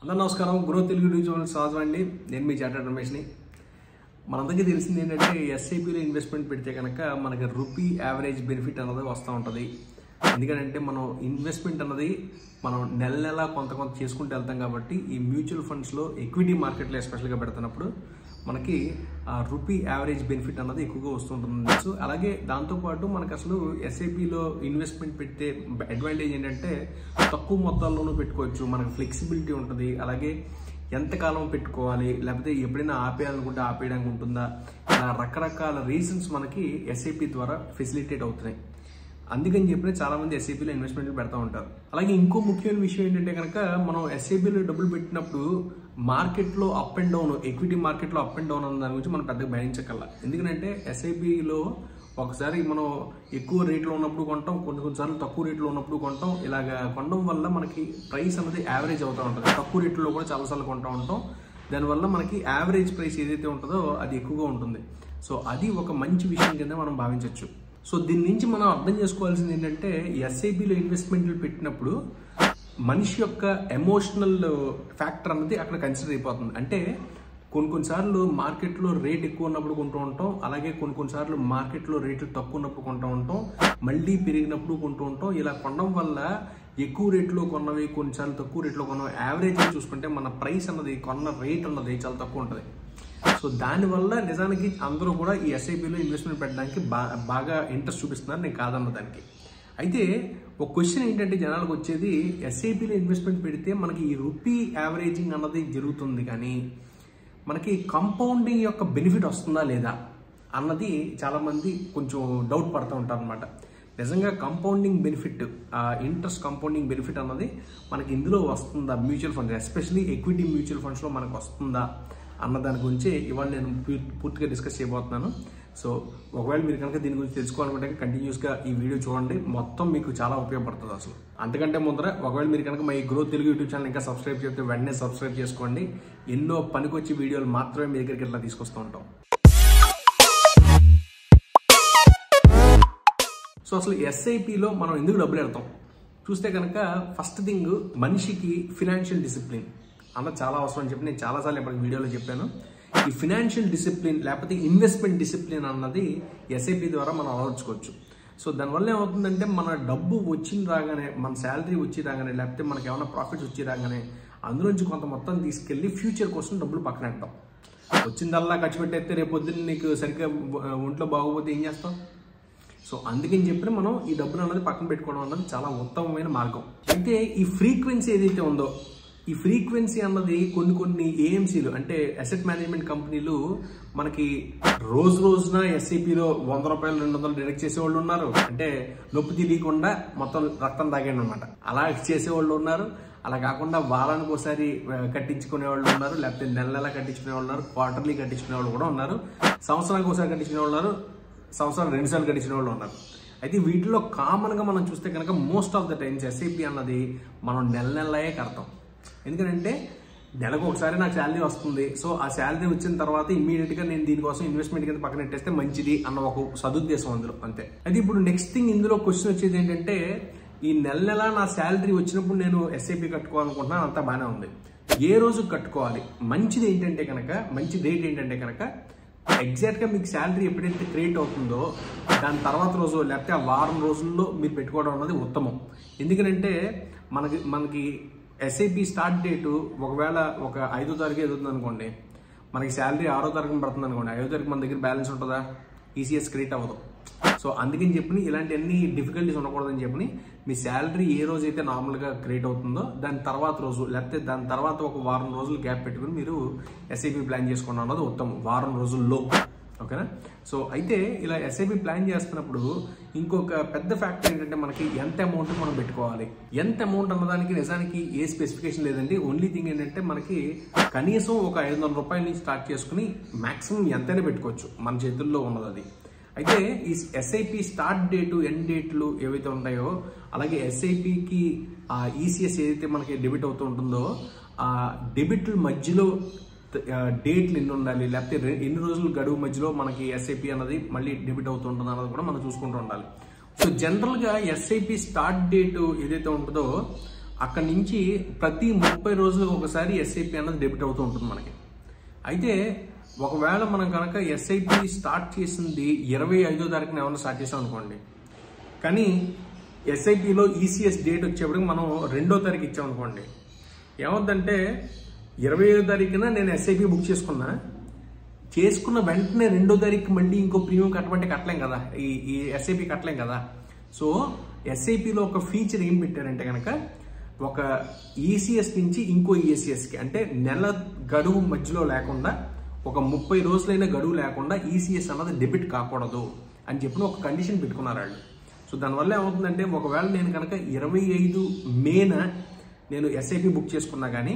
అందరూ నమస్కారం. Growth Telugu YouTube channel స్వాగతం. నేను మీ చార్టర్డ్ రమేష్ని. మనందరికీ తెలిసింది ఏంటంటే ఎస్ఐపిలో ఇన్వెస్ట్మెంట్ పెడితే కనుక మనకి రూపీ యావరేజ్ బెనిఫిట్ అన్నది వస్తూ ఉంటుంది. ఎందుకంటే మనం ఇన్వెస్ట్మెంట్ అన్నది మనం నెల నెల కొంత చేసుకుంటూ వెళ్తాం కాబట్టి ఈ మ్యూచువల్ ఫండ్స్లో ఎక్విటీ మార్కెట్లో ఎస్పెషల్గా పెడుతున్నప్పుడు మనకి రూపీ యావరేజ్ బెనిఫిట్ అన్నది ఎక్కువగా వస్తుంటుంది. సో అలాగే దాంతోపాటు మనకు అసలు ఎస్ఐపిలో ఇన్వెస్ట్మెంట్ పెట్టే అడ్వాంటేజ్ ఏంటంటే తక్కువ మొత్తాల్లోనూ పెట్టుకోవచ్చు, మనకు ఫ్లెక్సిబిలిటీ ఉంటుంది. అలాగే ఎంతకాలం పెట్టుకోవాలి, లేకపోతే ఎప్పుడైనా ఆపేయాలనుకుంటే ఆపేయడానికి ఉంటుందా, ఇలా రకరకాల రీజన్స్ మనకి ఎస్ఐపి ద్వారా ఫెసిలిటేట్ అవుతున్నాయి. అందుకని చెప్పిన చాలా మంది ఎస్ఐపిలో ఇన్వెస్ట్మెంట్లు పెడతా ఉంటారు. అలాగే ఇంకో ముఖ్యమైన విషయం ఏంటంటే కనుక మనం ఎస్ఐపిలో డబ్బులు పెట్టినప్పుడు మార్కెట్లో అప్ అండ్ డౌన్, ఎక్విటీ మార్కెట్లో అప్ అండ్ డౌన్ అన్న దాని గురించి మనం పెద్దగా భయించగల. ఎందుకంటే ఎస్ఐపిలో ఒకసారి మనం ఎక్కువ రేట్లో ఉన్నప్పుడు కొంటాం, కొన్నిసార్లు తక్కువ రేట్లో ఉన్నప్పుడు కొంటాం. ఇలాగ కొనడం వల్ల మనకి ప్రైస్ అనేది యావరేజ్ అవుతూ ఉంటుంది. తక్కువ రేట్లో కూడా చాలాసార్లు కొంటూ ఉంటాం. దానివల్ల మనకి యావరేజ్ ప్రైస్ ఏదైతే ఉంటుందో అది ఎక్కువగా ఉంటుంది. సో అది ఒక మంచి విషయం కింద మనం భావించవచ్చు. సో దీని నుంచి మనం అర్థం చేసుకోవాల్సింది ఏంటంటే ఎస్ఐపిలో ఇన్వెస్ట్మెంట్లు పెట్టినప్పుడు మనిషి యొక్క ఎమోషనల్ ఫ్యాక్టర్ అన్నది అక్కడ కన్సిడర్ అయిపోతుంది. అంటే కొన్నిసార్లు మార్కెట్లో రేట్ ఎక్కువ ఉన్నప్పుడు కొంటూ ఉంటాం, అలాగే కొన్నిసార్లు మార్కెట్లో రేట్లు తక్కువ ఉన్నప్పుడు కొంటూ ఉంటాం, మళ్ళీ పెరిగినప్పుడు కొంటూ ఉంటాం. ఇలా కొనడం వల్ల ఎక్కువ రేట్లో కొన్నవి, కొన్నిసార్లు తక్కువ రేట్లో కొన్నవి యావరేజ్ చూసుకుంటే మన ప్రైస్ అన్నది, కొన్న రేట్ అన్నది చాలా తక్కువ ఉంటుంది. సో దానివల్ల నిజానికి అందరూ కూడా ఈ ఎస్ఐపిలో ఇన్వెస్ట్మెంట్ పెట్టడానికి బాగా ఇంట్రెస్ట్ చూపిస్తున్నారు, నేను కాదన్న దానికి. అయితే ఒక క్వశ్చన్ ఏంటంటే జనాలకు వచ్చేది, ఎస్ఐపిలో ఇన్వెస్ట్మెంట్ పెడితే మనకి ఈ రూపీ యావరేజింగ్ అన్నది జరుగుతుంది కానీ మనకి కంపౌండింగ్ యొక్క బెనిఫిట్ వస్తుందా లేదా అన్నది చాలామంది కొంచెం డౌట్ పడుతూ ఉంటారు అనమాట. నిజంగా compounding benefit, interest compounding benefit అన్నది మనకి ఇందులో వస్తుందా, mutual funds especially equity mutual ఫండ్స్లో మనకు వస్తుందా అన్న దాని గురించి ఇవాళ నేను పూర్తిగా డిస్కస్ చేయబోతున్నాను. సో ఒకవేళ మీరు కనుక దీని గురించి తెలుసుకోవాలనుకుంటే కంటిన్యూస్గా ఈ వీడియో చూడండి, మొత్తం మీకు చాలా ఉపయోగపడుతుంది. అసలు అంతకంటే ముందర ఒకవేళ మీరు కనుక మా ఈ గ్రోత్ తెలుగు యూట్యూబ్ ఛానల్ ఇంకా సబ్స్క్రైబ్ చేస్తే వెంటనే సబ్స్క్రైబ్ చేసుకోండి. ఎన్నో పనికొచ్చి వీడియోలు మాత్రమే మీ దగ్గరికి ఇట్లా తీసుకొస్తూ ఉంటాం. సో అసలు ఎస్ఐపిలో మనం ఎందుకు డబ్బులు పెడతాం చూస్తే కనుక ఫస్ట్ థింగ్ మనిషికి ఫినాన్షియల్ డిసిప్లిన్ అన్నది చాలా అవసరం అని చెప్పి నేను చాలాసార్లు ఇప్పటికి వీడియోలో చెప్పాను. ఈ ఫినాన్షియల్ డిసిప్లిన్ లేకపోతే ఇన్వెస్ట్మెంట్ డిసిప్లిన్ అన్నది ఎస్ఐపి ద్వారా మనం అలవర్చుకోవచ్చు. సో దానివల్ల ఏమవుతుందంటే మన డబ్బు వచ్చి రాగానే, మన శాలరీ వచ్చి రాగానే, లేకపోతే మనకి ఏమైనా ప్రాఫిట్స్ వచ్చి రాగానే అందులోంచి కొంత మొత్తం తీసుకెళ్ళి ఫ్యూచర్ కోసం డబ్బులు పక్కన పెట్టాం. వచ్చిందల్లా ఖర్చు పెట్టేస్తే రేపు పొద్దున్న నీకు సరిగ్గా ఒంట్లో బాగోపోతే ఏం చేస్తాం? సో అందుకని చెప్పి మనం ఈ డబ్బులు అన్నది పక్కన పెట్టుకోవడం అన్నది చాలా ఉత్తమమైన మార్గం. అయితే ఈ ఫ్రీక్వెన్సీ ఏదైతే ఉందో, ఈ ఫ్రీక్వెన్సీ అన్నది కొన్ని ఏఎంసీలు అంటే అసెట్ మేనేజ్మెంట్ కంపెనీలు మనకి రోజున ఎస్ఐపిలో 100 రూపాయలు 200 డిడక్ట్ చేసేవాళ్ళు ఉన్నారు. అంటే నొప్పి తెలియకుండా మొత్తం రక్తం తాగాను అనమాట, అలా చేసేవాళ్ళు ఉన్నారు. అలా కాకుండా వారానికి ఒకసారి కట్టించుకునే వాళ్ళు ఉన్నారు, లేకపోతే నెల కట్టించుకునే వాళ్ళు ఉన్నారు, క్వార్టర్లీ కట్టించుకునే వాళ్ళు కూడా ఉన్నారు, సంవత్సరానికి ఒకసారి కట్టించుకునే వాళ్ళు ఉన్నారు, సంవత్సరం 2 సార్లు కట్టించిన వాళ్ళు ఉన్నారు. అయితే వీటిలో కామన్గా మనం చూస్తే కనుక most of the times SIP అన్నది మనం నెలయే కడతాం. ఎందుకంటే నెలకు ఒకసారి నాకు శాలరీ వస్తుంది, సో ఆ శాలరీ వచ్చిన తర్వాత ఇమ్మీడియట్గా నేను దీనికోసం ఇన్వెస్ట్మెంట్ కింద పక్కన పెట్టేస్తే మంచిది అన్న ఒక సదుద్దేశం అందులో, అంతే. అయితే ఇప్పుడు నెక్స్ట్ థింగ్ ఇందులో క్వశ్చన్ వచ్చేది ఏంటంటే, ఈ నెల నా శాలరీ వచ్చినప్పుడు నేను ఎస్ఐపి కట్టుకోవాలనుకుంటున్నాను, అంతా బాగానే ఉంది. ఏ రోజు కట్టుకోవాలి, మంచిది ఏంటంటే కనుక, మంచి డేట్ ఏంటంటే కనుక ఎగ్జాక్ట్గా మీకు శాలరీ ఎప్పుడైతే క్రియేట్ అవుతుందో దాని తర్వాత రోజు లేకపోతే ఆ వారం రోజుల్లో మీరు పెట్టుకోవడం అన్నది ఉత్తమం. ఎందుకంటే మనకి ఎస్ఐపి స్టార్ట్ డేటు ఒకవేళ ఒక 5వ తారీఖు ఎదుగుతుంది అనుకోండి, మనకి శాలరీ 6వ తారీఖున పడుతుంది అనుకోండి, 5వ తారీఖు మన దగ్గర బ్యాలెన్స్ ఉంటుందా? ఈసీఎస్ క్రియేట్ అవ్వదు. సో అందుకని చెప్పి ఇలాంటి అన్ని డిఫికల్టీస్ ఉండకూడదని చెప్పి మీ శాలరీ ఏ రోజైతే నార్మల్గా క్రియేట్ అవుతుందో దాని తర్వాత రోజు లేకపోతే దాని తర్వాత ఒక వారం రోజులు గ్యాప్ పెట్టుకుని మీరు ఎస్ఐపి ప్లాన్ చేసుకోవడం అన్నది ఉత్తమం, వారం రోజుల్లో. ఓకేనా? సో అయితే ఇలా ఎస్ఐపి ప్లాన్ చేస్తున్నప్పుడు ఇంకొక పెద్ద ఫ్యాక్టర్ ఏంటంటే మనకి ఎంత అమౌంట్ మనం పెట్టుకోవాలి. ఎంత అమౌంట్ అన్నదానికి నిజానికి ఏ స్పెసిఫికేషన్ లేదండి. ఓన్లీ థింగ్ ఏంటంటే మనకి కనీసం ఒక 500 రూపాయల నుంచి స్టార్ట్ చేసుకుని మాక్సిమం ఎంతైనా పెట్టుకోవచ్చు, మన చేతుల్లో ఉన్నది అది. అయితే ఈ ఎస్ఐపి స్టార్ట్ డేటు, ఎండ్ డేట్లు ఏవైతే ఉంటాయో, అలాగే ఎస్ఐపికి ఈసీఎస్ ఏదైతే మనకి డెబిట్ అవుతూ ఉంటుందో ఆ డెబిట్ల మధ్యలో డేట్లు ఎన్ని ఉండాలి, లేకపోతే ఎన్ని రోజులు గడువు మధ్యలో మనకి ఎస్ఐపి అన్నది మళ్ళీ డెబిట్ అవుతూ ఉంటుంది అన్నది కూడా మనం చూసుకుంటూ ఉండాలి. సో జనరల్గా ఎస్ఐపి స్టార్ట్ డేటు ఏదైతే ఉంటుందో అక్కడి నుంచి ప్రతి 30 రోజులకు ఒకసారి ఎస్ఐపి అన్నది డెబిట్ అవుతూ ఉంటుంది మనకి. అయితే ఒకవేళ మనం కనుక ఎస్ఐపి స్టార్ట్ చేసింది 25వ తారీఖున ఏమైనా స్టార్ట్ చేసాం అనుకోండి, కానీ ఎస్ఐపిలో ఈసీఎస్ డేట్ వచ్చేప్పటికి మనం 2వ తారీఖు ఇచ్చామనుకోండి, ఏమవుతుందంటే 25వ తారీఖున నేను ఎస్ఐపి బుక్ చేసుకున్న వెంటనే 2వ తారీఖు మళ్ళీ ఇంకో ప్రీమియం కట్టమంటే కట్టలేం కదా, ఈ ఎస్ఐపి కట్టలేం కదా. సో ఎస్ఐపిలో ఒక ఫీచర్ ఏం పెట్టారంటే కనుక ఒక ఈసీఎస్ నుంచి ఇంకో ఈసీఎస్కి, అంటే నెల గడువు మధ్యలో లేకుండా ఒక 30 రోజులైన గడువు లేకుండా ఈసీఎస్ అన్నది డెబిట్ కాకూడదు అని చెప్పిన ఒక కండిషన్ పెట్టుకున్నారు వాళ్ళు. సో దానివల్ల ఏమవుతుందంటే ఒకవేళ నేను కనుక 25 మేన నేను ఎస్ఐపి బుక్ చేసుకున్నా కానీ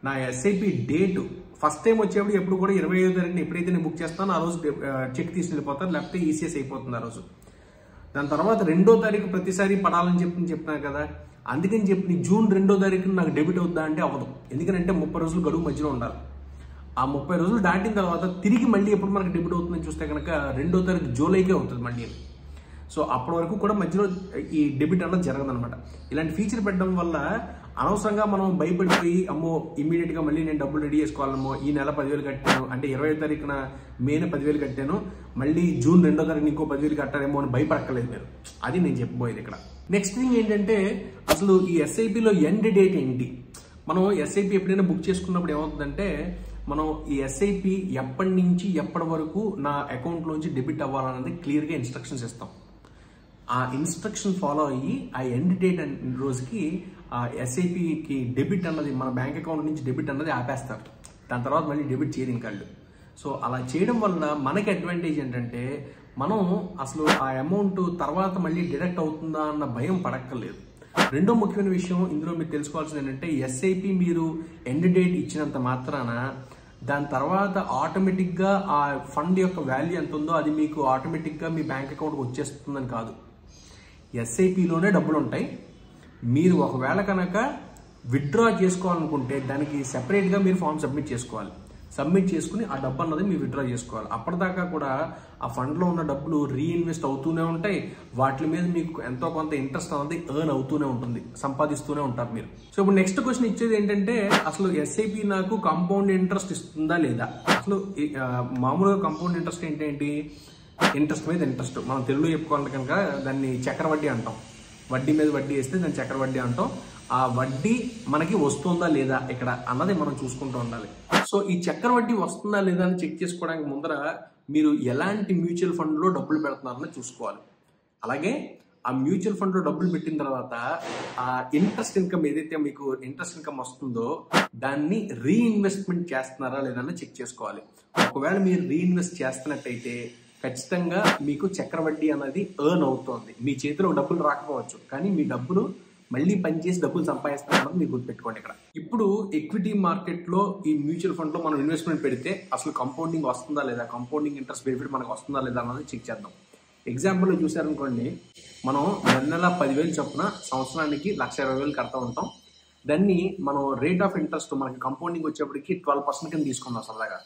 నా ఎస్ఐపి డేటు ఫస్ట్ టైం వచ్చేప్పుడు ఎప్పుడు కూడా 25వ తారీఖున ఎప్పుడైతే నేను బుక్ చేస్తానో ఆ రోజు చెక్ తీసి వెళ్ళిపోతాను, లేకపోతే ఈసీఎస్ అయిపోతుంది ఆ రోజు. దాని తర్వాత 2వ తారీఖు ప్రతిసారి పడాలని చెప్పినాను కదా, అందుకని చెప్పి జూన్ 2వ తారీఖున నాకు డెబిట్ అవుద్దా అంటే అవ్వదు. ఎందుకంటే 30 రోజులు గడువు మధ్యలో ఉండాలి. ఆ 30 రోజులు దాటిన తర్వాత తిరిగి మళ్ళీ ఎప్పుడు మనకు డెబిట్ అవుతుందని చూస్తే కనుక 2వ తారీఖు జూలైకే అవుతుంది మళ్ళీ. సో అప్పటి వరకు కూడా మధ్యలో ఈ డెబిట్ అన్నది జరగదనమాట. ఇలాంటి ఫీచర్ పెట్టడం వల్ల అనవసరంగా మనం భయపడిపోయి అమ్మో ఇమీడియట్గా మళ్ళీ నేను డబ్బులు రెడీ చేసుకోవాలమ్మో, ఈ నెల 10,000 కట్టాను అంటే 20వ తారీఖున మేన 10,000 కట్టాను, మళ్ళీ జూన్ 2వ తారీఖున ఇంకో 10,000 కట్టారేమో అని భయపడక్కలేదు మీరు. అది నేను చెప్పబోయేది ఇక్కడ. నెక్స్ట్ థింగ్ ఏంటంటే అసలు ఈ ఎస్ఐపిలో ఎండ్ డేట్ ఏంటి. మనం ఎస్ఐపి ఎప్పుడైనా బుక్ చేసుకున్నప్పుడు ఏమవుతుందంటే మనం ఈ ఎస్ఐపి ఎప్పటి నుంచి ఎప్పటి వరకు నా అకౌంట్లోంచి డెబిట్ అవ్వాలన్నది క్లియర్గా ఇన్స్ట్రక్షన్స్ ఇస్తాం. ఆ ఇన్స్ట్రక్షన్ ఫాలో అయ్యి ఆ ఎండ్ డేట్ రోజుకి ఆ ఎస్ఐపికి డెబిట్ అన్నది మన బ్యాంక్ అకౌంట్ నుంచి డెబిట్ అన్నది ఆపేస్తారు. దాని తర్వాత మళ్ళీ డెబిట్ చేయరు ఇంకా. సో అలా చేయడం వల్ల మనకి అడ్వాంటేజ్ ఏంటంటే మనం అసలు ఆ అమౌంట్ తర్వాత మళ్ళీ డిడక్ట్ అవుతుందా అన్న భయం పడక్కర్లేదు. రెండో ముఖ్యమైన విషయం ఇందులో మీరు తెలుసుకోవాల్సింది ఏంటంటే ఎస్ఐపి మీరు ఎండ్ డేట్ ఇచ్చినంత మాత్రాన దాని తర్వాత ఆటోమేటిక్గా ఆ ఫండ్ యొక్క వాల్యూ ఎంత ఉందో అది మీకు ఆటోమేటిక్గా మీ బ్యాంక్ అకౌంట్కి వచ్చేస్తుందని కాదు. ఎస్ఐపిలోనే డబ్బులు ఉంటాయి. మీరు ఒకవేళ కనుక విత్డ్రా చేసుకోవాలనుకుంటే దానికి సెపరేట్గా మీరు ఫామ్ సబ్మిట్ చేసుకోవాలి. సబ్మిట్ చేసుకుని ఆ డబ్బు అన్నది మీరు విత్డ్రా చేసుకోవాలి. అప్పటిదాకా కూడా ఆ ఫండ్లో ఉన్న డబ్బులు రీఇన్వెస్ట్ అవుతూనే ఉంటాయి. వాటి మీద మీకు ఎంతో కొంత ఇంట్రెస్ట్ అన్నది ఎర్న్ అవుతూనే ఉంటుంది, సంపాదిస్తూనే ఉంటారు మీరు. సో ఇప్పుడు నెక్స్ట్ క్వశ్చన్ ఇచ్చేది ఏంటంటే అసలు ఎస్ఐపి నాకు కాంపౌండ్ ఇంట్రెస్ట్ ఇస్తుందా లేదా. అసలు మామూలుగా కాంపౌండ్ ఇంట్రెస్ట్ ఏంటంటే ఇంట్రెస్ట్ మీద ఇంట్రెస్ట్. మనం తెలుగులో చెప్పుకోవాలి కనుక దాన్ని చక్రవడ్డీ అంటాం. వడ్డీ మీద వడ్డీ వేస్తే దాన్ని చక్రవడ్డీ అంటాం. ఆ వడ్డీ మనకి వస్తుందా లేదా ఇక్కడ అన్నది మనం చూసుకుంటూ ఉండాలి. సో ఈ చక్రవడ్డీ వస్తుందా లేదా అని చెక్ చేసుకోవడానికి ముందర మీరు ఎలాంటి మ్యూచువల్ ఫండ్లో డబ్బులు పెడుతున్నారని చూసుకోవాలి. అలాగే ఆ మ్యూచువల్ ఫండ్లో డబ్బులు పెట్టిన తర్వాత ఆ ఇంట్రెస్ట్ ఇన్కమ్ ఏదైతే మీకు ఇంట్రెస్ట్ ఇన్కమ్ వస్తుందో దాన్ని రీఇన్వెస్ట్మెంట్ చేస్తున్నారా లేదని చెక్ చేసుకోవాలి. ఒకవేళ మీరు రీఇన్వెస్ట్ చేస్తున్నట్టయితే ఖచ్చితంగా మీకు చక్రవడ్డీ అనేది ఎర్న్ అవుతోంది. మీ చేతిలో డబ్బులు రాకపోవచ్చు, కానీ మీ డబ్బులు మళ్ళీ పనిచేసి డబ్బులు సంపాదిస్తారన్నది మీరు గుర్తుపెట్టుకోండి ఇక్కడ. ఇప్పుడు ఈక్విటీ మార్కెట్లో ఈ మ్యూచువల్ ఫండ్లో మనం ఇన్వెస్ట్మెంట్ పెడితే అసలు కంపౌండింగ్ వస్తుందా లేదా, కంపౌండింగ్ ఇంట్రెస్ట్ బెనిఫిట్ మనకు వస్తుందా లేదా అన్నది చెక్ చేద్దాం. ఎగ్జాంపుల్ చూసారనుకోండి, మనం నెల 10,000 చొప్పున సంవత్సరానికి 1,20,000 కడతా ఉంటాం. దాన్ని మనం రేట్ ఆఫ్ ఇంట్రెస్ట్ మనకి కంపౌండింగ్ వచ్చేప్పటికి 12% కింద తీసుకుందాం సరదాగా.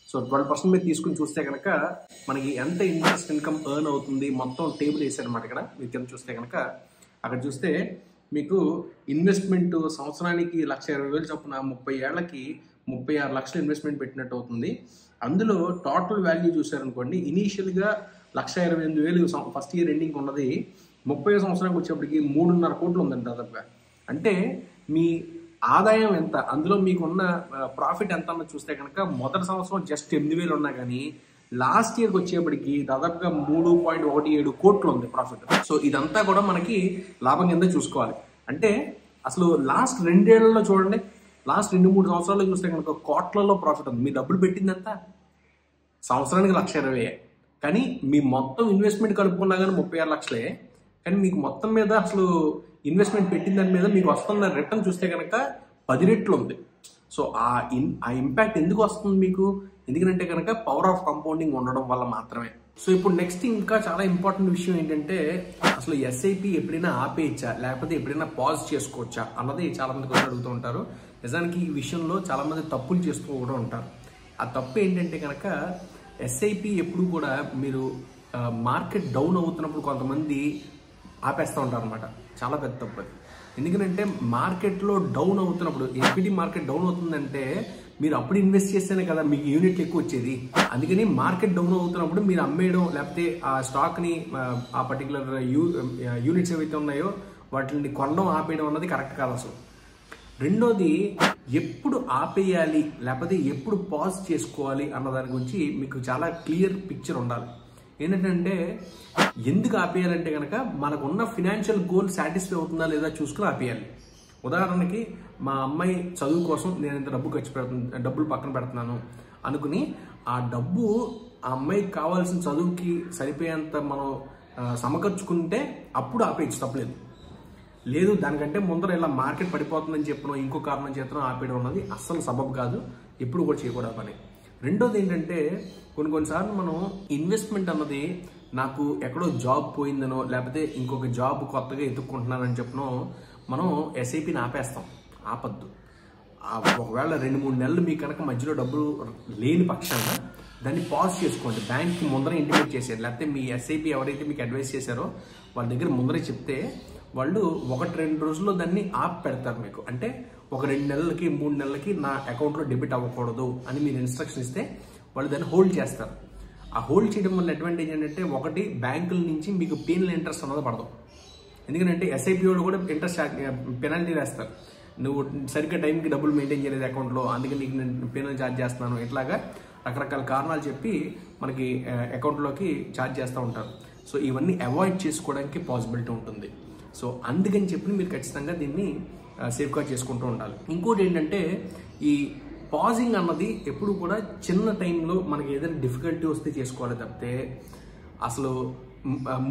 సో 12% మీద తీసుకుని చూస్తే కనుక మనకి ఎంత ఇంట్రెస్ట్ ఇన్కమ్ ఎర్న్ అవుతుంది మొత్తం టేబుల్ వేసారనమాట. ఇక్కడ మీరు కింద చూస్తే కనుక అక్కడ చూస్తే మీకు ఇన్వెస్ట్మెంట్ సంవత్సరానికి 1,20,000 చొప్పున 30 ఏళ్లకి 36 లక్షలు ఇన్వెస్ట్మెంట్ పెట్టినట్టు అవుతుంది. అందులో టోటల్ వాల్యూ చూసారనుకోండి, ఇనీషియల్గా 1,28,000 ఫస్ట్ ఇయర్ ఎండింగ్ ఉన్నది 30 సంవత్సరానికి వచ్చేప్పటికి 3.5 కోట్లు ఉందండి దాదాపుగా. అంటే మీ ఆదాయం ఎంత, అందులో మీకున్న ప్రాఫిట్ ఎంత అన్నది చూస్తే కనుక మొదటి సంవత్సరం జస్ట్ 8,000 ఉన్నా కానీ లాస్ట్ ఇయర్కి వచ్చేప్పటికి దాదాపుగా 3.17 కోట్లు ఉంది ప్రాఫిట్. సో ఇదంతా కూడా మనకి లాభం కింద చూసుకోవాలి. అంటే అసలు లాస్ట్ 2 ఏళ్లలో చూడండి, లాస్ట్ 2-3 సంవత్సరాల్లో చూస్తే కనుక కోట్లలో ప్రాఫిట్ ఉంది. మీ డబ్బులు పెట్టిందంతా సంవత్సరానికి 1,20,000, కానీ మీ మొత్తం ఇన్వెస్ట్మెంట్ కలుపుకున్నా కానీ 36 లక్షలే. కానీ మీకు మొత్తం మీద అసలు ఇన్వెస్ట్మెంట్ పెట్టిన దాని మీద మీకు వస్తున్న రిటర్న్ చూస్తే కనుక 10 రెట్లు ఉంది. సో ఆ ఇంపాక్ట్ ఎందుకు వస్తుంది మీకు, ఎందుకంటే కనుక పవర్ ఆఫ్ కంపౌండింగ్ ఉండడం వల్ల మాత్రమే. సో ఇప్పుడు నెక్స్ట్ ఇంకా చాలా ఇంపార్టెంట్ విషయం ఏంటంటే అసలు ఎస్ఐపి ఎప్పుడైనా ఆపేయచ్చా లేకపోతే ఎప్పుడైనా పాజ్ చేసుకోవచ్చా అన్నది చాలా మంది క్వశ్చన్ అడుగుతూ ఉంటారు. నిజానికి ఈ విషయంలో చాలా మంది తప్పులు చేస్తూ కూడా ఉంటారు. ఆ తప్పు ఏంటంటే కనుక ఎస్ఐపి ఎప్పుడు కూడా మీరు మార్కెట్ డౌన్ అవుతున్నప్పుడు కొంతమంది ఆపేస్తూ ఉంటారు అనమాట. చాలా పెద్ద తప్పు అది. ఎందుకంటే మార్కెట్లో డౌన్ అవుతున్నప్పుడు, ఈక్విటీ మార్కెట్ డౌన్ అవుతుందంటే మీరు అప్పుడు ఇన్వెస్ట్ చేస్తేనే కదా మీకు యూనిట్లు ఎక్కువ వచ్చేది. అందుకని మార్కెట్ డౌన్ అవుతున్నప్పుడు మీరు అమ్మేయడం, లేకపోతే ఆ స్టాక్ని ఆ పర్టికులర్ యూనిట్స్ ఏవైతే ఉన్నాయో వాటిని కొనడం ఆపేయడం అన్నది కరెక్ట్ కాదు అసలు. రెండోది, ఎప్పుడు ఆపేయాలి లేకపోతే ఎప్పుడు పాజ్ చేసుకోవాలి అన్న దాని గురించి మీకు చాలా క్లియర్ పిక్చర్ ఉండాలి. ఏంటంటే ఎందుకు ఆపేయాలంటే కనుక మనకున్న ఫినాన్షియల్ గోల్ సాటిస్ఫై అవుతుందా లేదా చూసుకుని ఆపేయాలి. ఉదాహరణకి మా అమ్మాయి చదువు కోసం నేను ఇంత డబ్బులు పక్కన పెడుతున్నాను అనుకుని ఆ డబ్బు ఆ అమ్మాయికి కావాల్సిన చదువుకి సరిపోయేంత మనం సమకూర్చుకుంటే అప్పుడు ఆపేయచ్చు, తప్పలేదు. లేదు దానికంటే ముందర ఇలా మార్కెట్ పడిపోతుందని చెప్పడం ఇంకో కారణం చేతనం ఆపేయడం అన్నది అస్సలు సబబు కాదు, ఎప్పుడు కూడా చేయకూడదు పని. రెండోది ఏంటంటే కొన్నిసార్లు మనం ఇన్వెస్ట్మెంట్ అన్నది నాకు ఎక్కడో జాబ్ పోయిందనో లేకపోతే ఇంకొక జాబ్ కొత్తగా ఎత్తుక్కుంటున్నానని చెప్పనో మనం ఎస్ఐపిని ఆపేస్తాం. ఆపద్దు. ఒకవేళ 2-3 నెలలు మీకు కనుక మధ్యలో డబ్బులు లేని పక్షాన దాన్ని పాజ్ చేసుకోండి. బ్యాంక్కి ముందర ఇంటిమేట్ చేసేది, లేకపోతే మీ ఎస్ఐపి ఎవరైతే మీకు అడ్వైస్ చేశారో వాళ్ళ దగ్గర ముందరే చెప్తే వాళ్ళు 1-2 రోజుల్లో దాన్ని ఆప్ పెడతారు మీకు. అంటే ఒక 2 నెలలకి 3 నెలలకి నా అకౌంట్లో డెబిట్ అవ్వకూడదు అని మీరు ఇన్స్ట్రక్షన్ ఇస్తే వాళ్ళు దాన్ని హోల్డ్ చేస్తారు. ఆ హోల్డ్ చేయడం వల్ల అడ్వాంటేజ్ ఏంటంటే, ఒకటి బ్యాంకుల నుంచి మీకు పెనల్ ఇంట్రెస్ట్ అన్నది పడదు. ఎందుకంటే ఎస్ఐపి వాళ్ళు కూడా ఇంట్రెస్ట్ పెనాల్టీ వేస్తారు, నువ్వు సరిగ్గా టైంకి డబ్బులు మెయింటైన్ చేయలేదు అకౌంట్లో, అందుకే నీకు నేను పెనల్ ఛార్జ్ చేస్తున్నాను, ఇట్లాగా రకరకాల కారణాలు చెప్పి మనకి అకౌంట్లోకి ఛార్జ్ చేస్తూ ఉంటారు. సో ఇవన్నీ అవాయిడ్ చేసుకోవడానికి పాసిబిలిటీ ఉంటుంది. సో అందుకని చెప్పి మీరు ఖచ్చితంగా దీన్ని సేఫ్గార్డ్ చేసుకుంటూ ఉండాలి. ఇంకోటి ఏంటంటే, ఈ పాజింగ్ అన్నది ఎప్పుడు కూడా చిన్న టైంలో మనకి ఏదైనా డిఫికల్టీ వస్తే చేసుకోవాలి తప్పితే, అసలు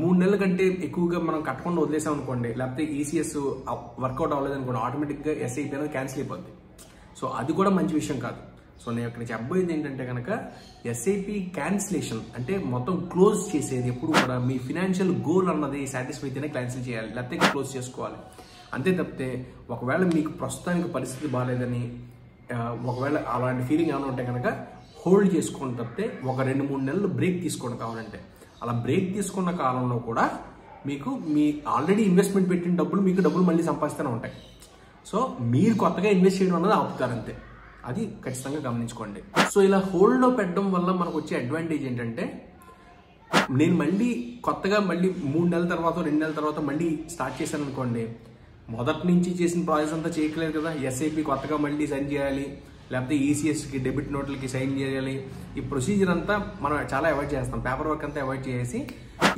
3 నెలల కంటే ఎక్కువగా మనం కట్టకుండా వదిలేసాం అనుకోండి, లేకపోతే ఈసీఎస్ వర్కౌట్ అవ్వలేదు అనుకోండి, ఆటోమేటిక్గా ఎస్ఐపి అనేది క్యాన్సిల్ అయిపోద్ది. సో అది కూడా మంచి విషయం కాదు. సో నేను ఇక్కడ చెప్పబోయేది ఏంటంటే కనుక, ఎస్ఐపి క్యాన్సిలేషన్ అంటే మొత్తం క్లోజ్ చేసేది ఎప్పుడు కూడా మీ ఫినాన్షియల్ గోల్ అన్నది సాటిస్ఫై అయితేనే క్యాన్సిల్ చేయాలి, లేకపోతే క్లోజ్ చేసుకోవాలి. అంతే తప్పితే ఒకవేళ మీకు ప్రస్తుతానికి పరిస్థితి బాగాలేదని, ఒకవేళ అలాంటి ఫీలింగ్ ఏమైనా ఉంటే కనుక హోల్డ్ చేసుకోండి తప్పితే ఒక 2-3 నెలలు బ్రేక్ తీసుకోండి కావాలంటే. అలా బ్రేక్ తీసుకున్న కాలంలో కూడా మీకు మీ ఆల్రెడీ ఇన్వెస్ట్మెంట్ పెట్టిన డబ్బులు మళ్ళీ సంపాదిస్తూనే ఉంటాయి. సో మీరు కొత్తగా ఇన్వెస్ట్ చేయడం అన్నది ఆపుతారు అంతే. అది ఖచ్చితంగా గమనించుకోండి. సో ఇలా హోల్డ్లో పెట్టడం వల్ల మనకు వచ్చే అడ్వాంటేజ్ ఏంటంటే, నేను మళ్ళీ కొత్తగా 3 నెలల తర్వాత 2 నెలల తర్వాత మళ్ళీ స్టార్ట్ చేశాను అనుకోండి, మొదటి నుంచి చేసిన ప్రాసెస్ అంతా చేయట్లేదు కదా. ఎస్ఐపి కొత్తగా మళ్ళీ సైన్ చేయాలి, లేకపోతే ఈసీఎస్కి డెబిట్ నోట్లకి సైన్ చేయాలి. ఈ ప్రొసీజర్ అంతా మనం చాలా అవాయిడ్ చేస్తాం. పేపర్ వర్క్ అంతా అవాయిడ్ చేసి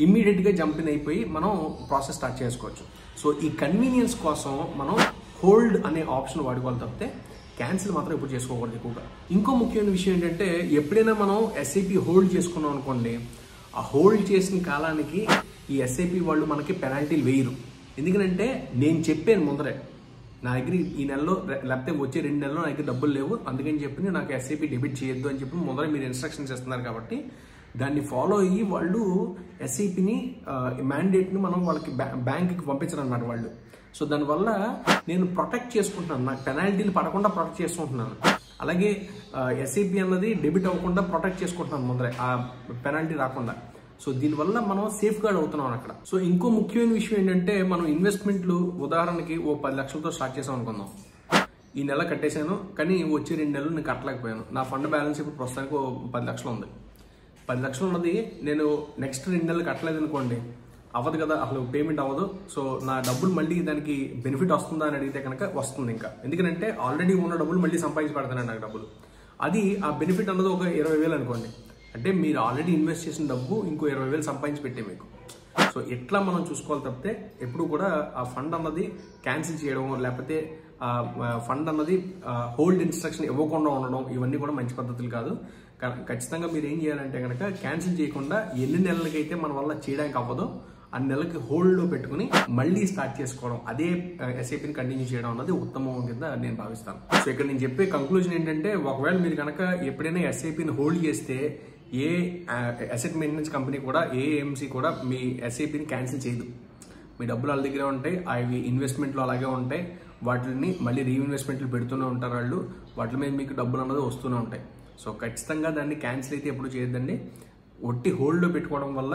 ఇమ్మీడియట్గా జంపిన్ అయిపోయి మనం ప్రాసెస్ స్టార్ట్ చేసుకోవచ్చు. సో ఈ కన్వీనియన్స్ కోసం మనం హోల్డ్ అనే ఆప్షన్ వాడుకోవాలి తప్పితే క్యాన్సిల్ మాత్రం ఎప్పుడు చేసుకోకూడదు ఎక్కువగా. ఇంకో ముఖ్యమైన విషయం ఏంటంటే, ఎప్పుడైనా మనం ఎస్ఐపి హోల్డ్ చేసుకున్నాం అనుకోండి, ఆ హోల్డ్ చేసిన కాలానికి ఈ ఎస్ఐపి వాళ్ళు మనకి పెనాల్టీలు వేయరు. ఎందుకంటే నేను చెప్పాను ముందరే, నా దగ్గర ఈ నెలలో లేకపోతే వచ్చే 2 నెలల్లో నా దగ్గర డబ్బులు లేవు, అందుకని చెప్పి నాకు ఎస్ఐపి డెబిట్ చేయొద్దు అని చెప్పి ముందరే మీరు ఇన్స్ట్రక్షన్స్ ఇస్తున్నారు. కాబట్టి దాన్ని ఫాలో అయ్యి వాళ్ళు ఎస్ఐపిని మ్యాండేట్ని మనం వాళ్ళకి బ్యాంక్కి పంపించరు అన్నమాట వాళ్ళు. సో దానివల్ల నేను ప్రొటెక్ట్ చేసుకుంటున్నాను, నాకు పెనాల్టీలు పడకుండా ప్రొటెక్ట్ చేసుకుంటున్నాను. అలాగే ఎస్ఐపి అన్నది డెబిట్ అవ్వకుండా ప్రొటెక్ట్ చేసుకుంటున్నాను ముందరే, ఆ పెనాల్టీ రాకుండా. సో దీనివల్ల మనం సేఫ్ గార్డ్ అవుతున్నాం అక్కడ. సో ఇంకో ముఖ్యమైన విషయం ఏంటంటే, మనం ఇన్వెస్ట్మెంట్లు ఉదాహరణకి 10 లక్షలతో స్టార్ట్ చేసాం అనుకుందాం. ఈ నెల కట్టేశాను, కానీ వచ్చే 2 నెలలు నేను కట్టలేకపోయాను. నా ఫండ్ బ్యాలెన్స్ ఇప్పుడు ప్రస్తుతానికి 10 లక్షలు ఉంది. 10 లక్షలు ఉన్నది నేను నెక్స్ట్ 2 నెలలు కట్టలేదు అనుకోండి, అవ్వదు కదా, అసలు పేమెంట్ అవ్వదు. సో నా డబ్బులు మళ్ళీ దానికి బెనిఫిట్ వస్తుందా అని అడిగితే కనుక వస్తుంది ఇంకా. ఎందుకంటే ఆల్రెడీ ఉన్న డబ్బులు మళ్ళీ సంపాదించి పెడతానండి నాకు డబ్బులు. అది ఆ బెనిఫిట్ అన్నది ఒక 20,000 అనుకోండి, అంటే మీరు ఆల్రెడీ ఇన్వెస్ట్ చేసిన డబ్బు ఇంకో 20,000 సంపాదించి పెట్టే మీకు. సో ఎట్లా మనం చూసుకోవాలి తప్పితే, ఎప్పుడు కూడా ఆ ఫండ్ అన్నది క్యాన్సిల్ చేయడం, లేకపోతే ఫండ్ అన్నది హోల్డ్ ఇన్స్ట్రక్షన్ ఇవ్వకుండా ఉండడం, ఇవన్నీ కూడా మంచి పద్ధతులు కాదు. ఖచ్చితంగా మీరు ఏం చేయాలంటే కనుక, క్యాన్సిల్ చేయకుండా ఎన్ని నెలలకైతే మన వల్ల చేయడానికి అవ్వదో అన్ని నెలలకి హోల్డ్లో పెట్టుకుని మళ్ళీ స్టార్ట్ చేసుకోవడం, అదే ఎస్ఐపిని కంటిన్యూ చేయడం అన్నది ఉత్తమం కింద నేను భావిస్తాను. సో ఇక్కడ నేను చెప్పే కంక్లూజన్ ఏంటంటే, ఒకవేళ మీరు కనుక ఎప్పుడైనా ఎస్ఐపిని హోల్డ్ చేస్తే ఏ అసెట్ మెయింటెనెన్స్ కంపెనీ కూడా, ఏ ఏఎంసీ కూడా మీ ఎస్ఐపిని క్యాన్సిల్ చేయదు. మీ డబ్బులు వాళ్ళ దగ్గరే ఉంటాయి, అవి ఇన్వెస్ట్మెంట్లు అలాగే ఉంటాయి, వాటిని మళ్ళీ రీఇన్వెస్ట్మెంట్లు పెడుతూనే ఉంటారు వాళ్ళు, వాటి మీద మీకు డబ్బులు అన్నది వస్తూనే ఉంటాయి. సో ఖచ్చితంగా దాన్ని క్యాన్సిల్ అయితే ఎప్పుడు చేయొద్దండి. ఒట్టి హోల్డ్లో పెట్టుకోవడం వల్ల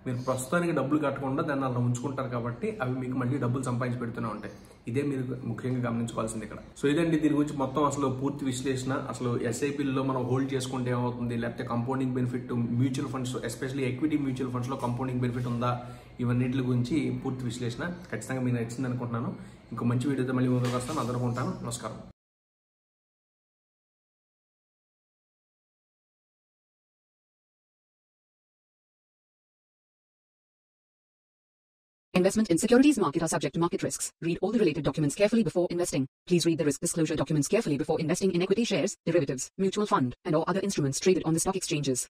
మీరు ప్రస్తుతానికి డబ్బులు కట్టకుండా దాన్ని అలా ఉంచుకుంటారు కాబట్టి అవి మీకు మళ్ళీ డబ్బులు సంపాదించి పెడుతూనే ఉంటాయి. ఇదే మీరు ముఖ్యంగా గమనించుకోవాల్సింది ఇక్కడ. సో ఇదండి దీని గురించి మొత్తం అసలు పూర్తి విశ్లేషణ. అసలు ఎస్ఐపిలో మనం హోల్డ్ చేసుకుంటే ఏమవుతుంది, లేకపోతే compounding benefit, mutual funds especially equity mutual ఫండ్స్లో కంపౌండింగ్ బెనిఫిట్ ఉందా, ఇవన్నిటి గురించి పూర్తి విశ్లేషణ. ఖచ్చితంగా మీకు నచ్చింది అనుకుంటున్నాను. ఇంకో మంచి వీడియోతో మళ్ళీ ముందుకు వస్తాను. అందరూ ఉంటాను. నమస్కారం. Investment in securities market are subject to market risks. Read all the related documents carefully before investing. Please read the risk disclosure documents carefully before investing in equity shares, derivatives, mutual fund, and or other instruments traded on the stock exchanges.